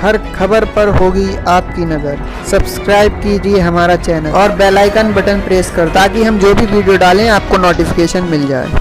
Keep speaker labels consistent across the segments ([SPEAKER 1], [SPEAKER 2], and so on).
[SPEAKER 1] हर खबर पर होगी आपकी नज़र। सब्सक्राइब कीजिए हमारा चैनल और बेल आइकन बटन प्रेस कर ताकि हम जो भी वीडियो डालें आपको नोटिफिकेशन मिल जाए।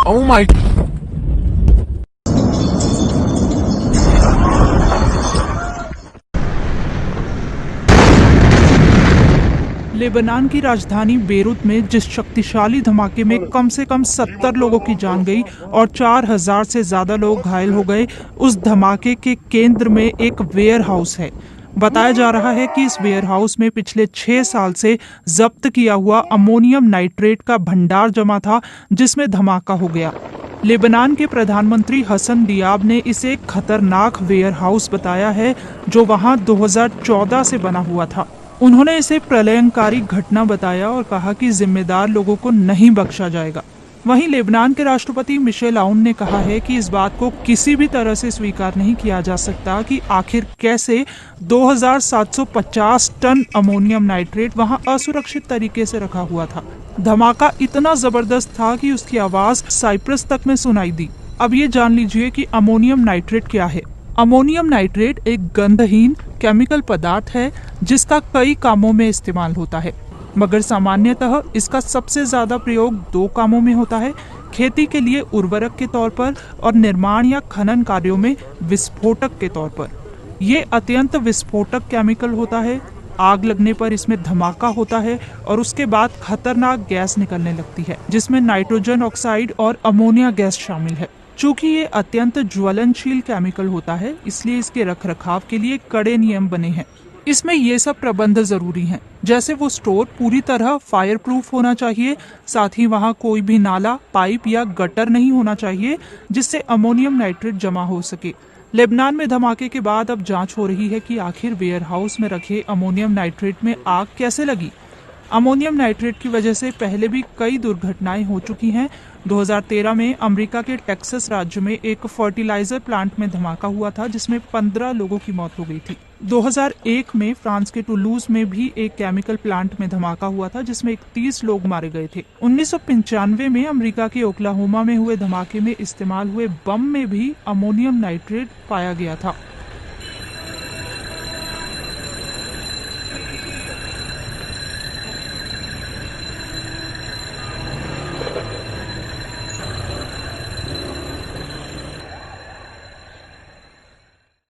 [SPEAKER 2] Oh my.
[SPEAKER 3] लेबनान की राजधानी बेरूत में जिस शक्तिशाली धमाके में कम से कम 70 लोगों की जान गई और 4000 से ज्यादा लोग घायल हो गए, उस धमाके के केंद्र में एक वेयर हाउस है। बताया जा रहा है कि इस वेयर हाउस में पिछले 6 साल से जब्त किया हुआ अमोनियम नाइट्रेट का भंडार जमा था, जिसमें धमाका हो गया। लेबनान के प्रधानमंत्री हसन दियाब ने इसे एक खतरनाक वेयर हाउस बताया है, जो वहां 2014 से बना हुआ था। उन्होंने इसे प्रलयंकारी घटना बताया और कहा कि जिम्मेदार लोगों को नहीं बख्शा जाएगा। वहीं लेबनान के राष्ट्रपति मिशेल आउन ने कहा है कि इस बात को किसी भी तरह से स्वीकार नहीं किया जा सकता कि आखिर कैसे 2750 टन अमोनियम नाइट्रेट वहां असुरक्षित तरीके से रखा हुआ था। धमाका इतना जबरदस्त था कि उसकी आवाज साइप्रस तक में सुनाई दी। अब ये जान लीजिए कि अमोनियम नाइट्रेट क्या है। अमोनियम नाइट्रेट एक गंधहीन केमिकल पदार्थ है जिसका कई कामों में इस्तेमाल होता है, मगर सामान्यतः इसका सबसे ज्यादा प्रयोग 2 कामों में होता है: खेती के लिए उर्वरक के तौर पर और निर्माण या खनन कार्यों में विस्फोटक के तौर पर। ये अत्यंत विस्फोटक केमिकल होता है। आग लगने पर इसमें धमाका होता है और उसके बाद खतरनाक गैस निकलने लगती है, जिसमें नाइट्रोजन ऑक्साइड और अमोनिया गैस शामिल है। चूंकि ये अत्यंत ज्वलनशील केमिकल होता है, इसलिए इसके रखरखाव के लिए कड़े नियम बने हैं। इसमें ये सब प्रबंध जरूरी हैं, जैसे वो स्टोर पूरी तरह फायर प्रूफ होना चाहिए, साथ ही वहाँ कोई भी नाला, पाइप या गटर नहीं होना चाहिए जिससे अमोनियम नाइट्रेट जमा हो सके। लेबनान में धमाके के बाद अब जांच हो रही है कि आखिर वेयर हाउस में रखे अमोनियम नाइट्रेट में आग कैसे लगी। अमोनियम नाइट्रेट की वजह से पहले भी कई दुर्घटनाएं हो चुकी हैं। 2013 में अमेरिका के टेक्सास राज्य में एक फर्टिलाइजर प्लांट में धमाका हुआ था, जिसमें 15 लोगों की मौत हो गई थी। 2001 में फ्रांस के टुलूज में भी एक केमिकल प्लांट में धमाका हुआ था, जिसमें 31 लोग मारे गए थे। 1995 में अमेरिका के ओक्लाहोमा में हुए धमाके में इस्तेमाल हुए बम में भी अमोनियम नाइट्रेट पाया गया था।